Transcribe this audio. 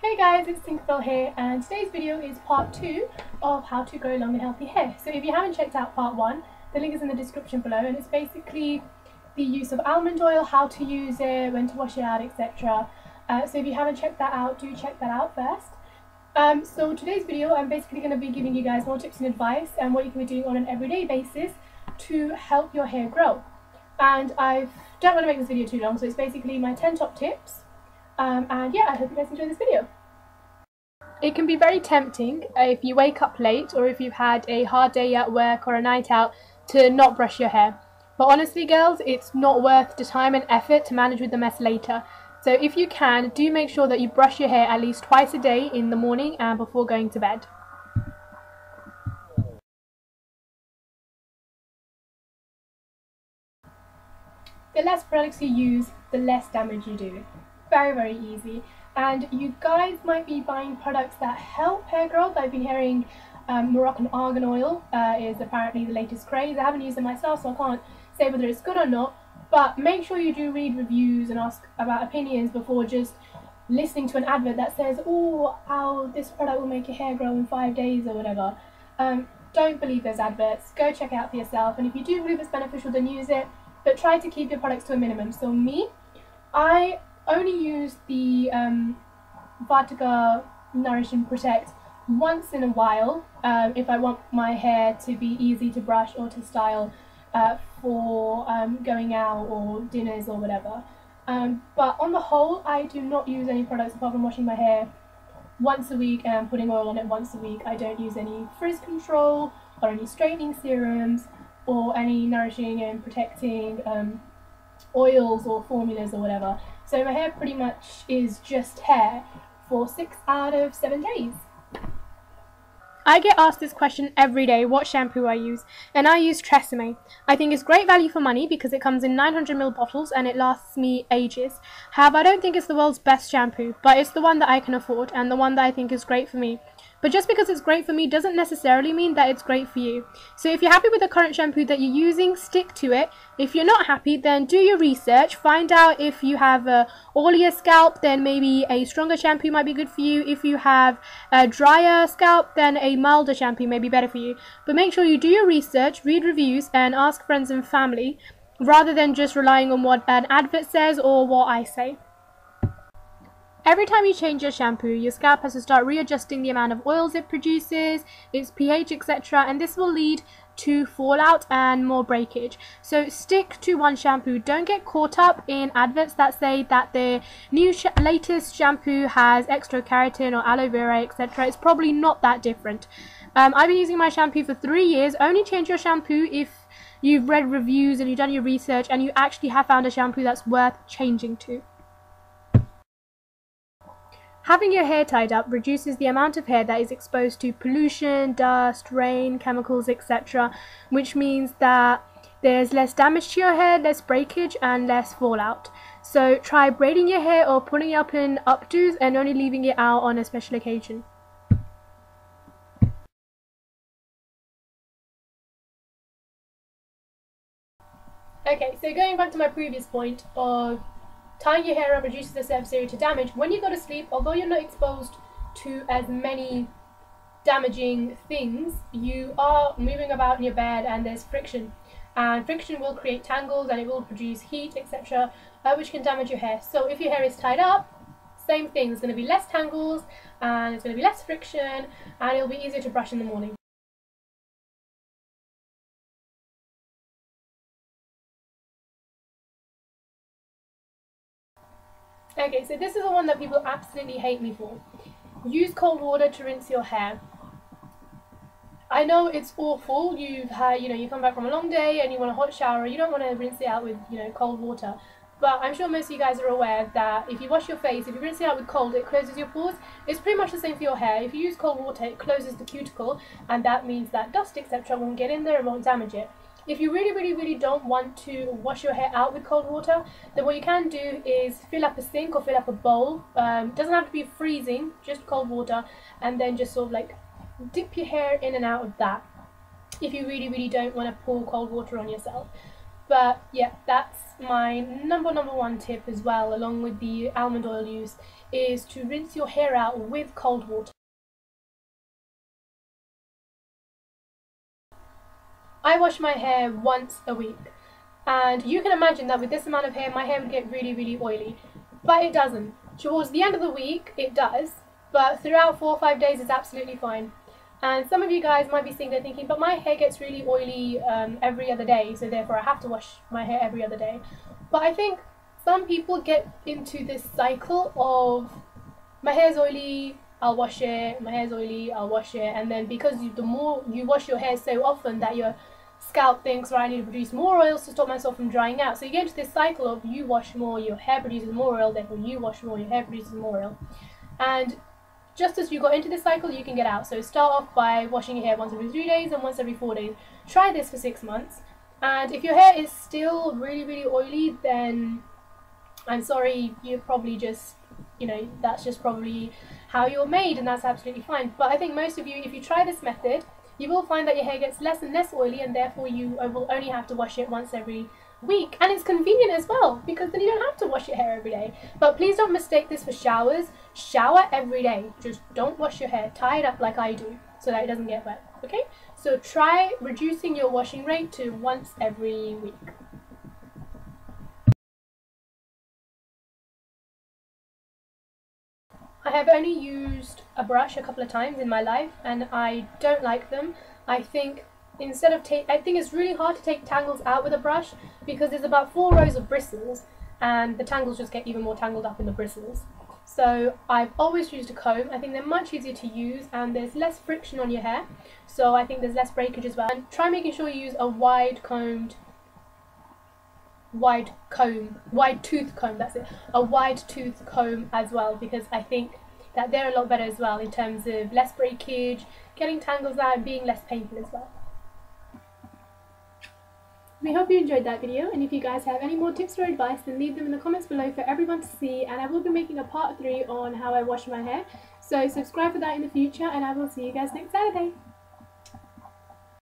Hey guys, it's Tinkerbell here, and today's video is part 2 of how to grow long and healthy hair. So if you haven't checked out part 1, the link is in the description below, and it's basically the use of almond oil, how to use it, when to wash it out, etc. So if you haven't checked that out, do check that out first. So today's video, I'm basically going to be giving you guys more tips and advice and what you can be doing on an everyday basis to help your hair grow. And I don't want to make this video too long, so it's basically my 10 top tips. And yeah, I hope you guys enjoy this video. It can be very tempting if you wake up late or if you've had a hard day at work or a night out to not brush your hair. But honestly girls, it's not worth the time and effort to manage with the mess later. So if you can, do make sure that you brush your hair at least twice a day in the morning and before going to bed. The less products you use, the less damage you do. Very, very easy. And you guys might be buying products that help hair growth. I've been hearing Moroccan argan oil is apparently the latest craze. I haven't used it myself, so I can't say whether it's good or not. But make sure you do read reviews and ask about opinions before just listening to an advert that says, oh, how this product will make your hair grow in 5 days or whatever. Don't believe those adverts. Go check it out for yourself. And if you do believe it's beneficial, then use it. But try to keep your products to a minimum. So I only use the Vatica Nourish and Protect once in a while if I want my hair to be easy to brush or to style for going out or dinners or whatever. But on the whole, I do not use any products apart from washing my hair once a week and putting oil on it once a week. I don't use any frizz control or any straightening serums or any nourishing and protecting oils or formulas or whatever. So my hair pretty much is just hair for 6 out of 7 days. I get asked this question every day, what shampoo I use, and I use Tresemme. I think it's great value for money because it comes in 900ml bottles and it lasts me ages. However, I don't think it's the world's best shampoo, but it's the one that I can afford and the one that I think is great for me. But just because it's great for me doesn't necessarily mean that it's great for you. So if you're happy with the current shampoo that you're using, stick to it. If you're not happy, then do your research. Find out if you have a oilier scalp, then maybe a stronger shampoo might be good for you. If you have a drier scalp, then a milder shampoo may be better for you. But make sure you do your research, read reviews, and ask friends and family, rather than just relying on what an advert says or what I say. Every time you change your shampoo, your scalp has to start readjusting the amount of oils it produces, its pH, etc., and this will lead to fallout and more breakage. So stick to one shampoo. Don't get caught up in adverts that say that the new latest shampoo has extra keratin or aloe vera, etc. It's probably not that different. I've been using my shampoo for 3 years. Only change your shampoo if you've read reviews and you've done your research and you actually have found a shampoo that's worth changing to. Having your hair tied up reduces the amount of hair that is exposed to pollution, dust, rain, chemicals, etc., which means that there's less damage to your hair, less breakage, and less fallout. So try braiding your hair or pulling it up in updos and only leaving it out on a special occasion. Okay, so going back to my previous point of tying your hair up reduces the surface area to damage. When you go to sleep, although you're not exposed to as many damaging things, you are moving about in your bed and there's friction. And friction will create tangles and it will produce heat, etc., which can damage your hair. So if your hair is tied up, same thing. There's going to be less tangles and there's going to be less friction and it'll be easier to brush in the morning. Okay, so this is the one that people absolutely hate me for. Use cold water to rinse your hair. I know it's awful. You've had, you come back from a long day and you want a hot shower. You don't want to rinse it out with, cold water. But I'm sure most of you guys are aware that if you wash your face, if you rinse it out with cold, it closes your pores. It's pretty much the same for your hair. If you use cold water, it closes the cuticle, and that means that dust, etc., won't get in there and won't damage it. If you really don't want to wash your hair out with cold water, then what you can do is fill up a sink or fill up a bowl. It doesn't have to be freezing, just cold water, and then just sort of like dip your hair in and out of that if you really don't want to pour cold water on yourself. But yeah, that's my number one tip as well, along with the almond oil use, is to rinse your hair out with cold water. I wash my hair once a week, and you can imagine that with this amount of hair, my hair would get really oily, but it doesn't. Towards the end of the week, it does, but throughout 4 or 5 days, it's absolutely fine. And some of you guys might be sitting there thinking, but my hair gets really oily every other day, so therefore I have to wash my hair every other day. But I think some people get into this cycle of, my hair's oily, I'll wash it, my hair's oily, I'll wash it, and then because the more you wash your hair so often that your scalp thinks, right, I need to produce more oils to stop myself from drying out. So you get into this cycle of you wash more, your hair produces more oil, therefore you wash more, your hair produces more oil. And just as you got into this cycle, you can get out. So start off by washing your hair once every 3 days and once every 4 days. Try this for 6 months. And if your hair is still really oily, then I'm sorry, you're probably just, that's just probably how you're made, and that's absolutely fine. But I think most of you, if you try this method, you will find that your hair gets less and less oily, and therefore you will only have to wash it once every week. And it's convenient as well, because then you don't have to wash your hair every day. But please don't mistake this for showers. Shower every day. Just don't wash your hair. Tie it up like I do, so that it doesn't get wet. Okay? So try reducing your washing rate to once every week. I have only used a brush a couple of times in my life, and I don't like them. I think instead of I think it's really hard to take tangles out with a brush, because there's about 4 rows of bristles, and the tangles just get even more tangled up in the bristles. So I've always used a comb. I think they're much easier to use, and there's less friction on your hair, so I think there's less breakage as well. And try making sure you use a wide tooth comb, that's it, a wide tooth comb as well, because I think that they're a lot better as well in terms of less breakage, getting tangles out, and being less painful as well. We hope you enjoyed that video, and if you guys have any more tips or advice, then leave them in the comments below for everyone to see, and I will be making a part 3 on how I wash my hair, so subscribe for that in the future, and I will see you guys next Saturday.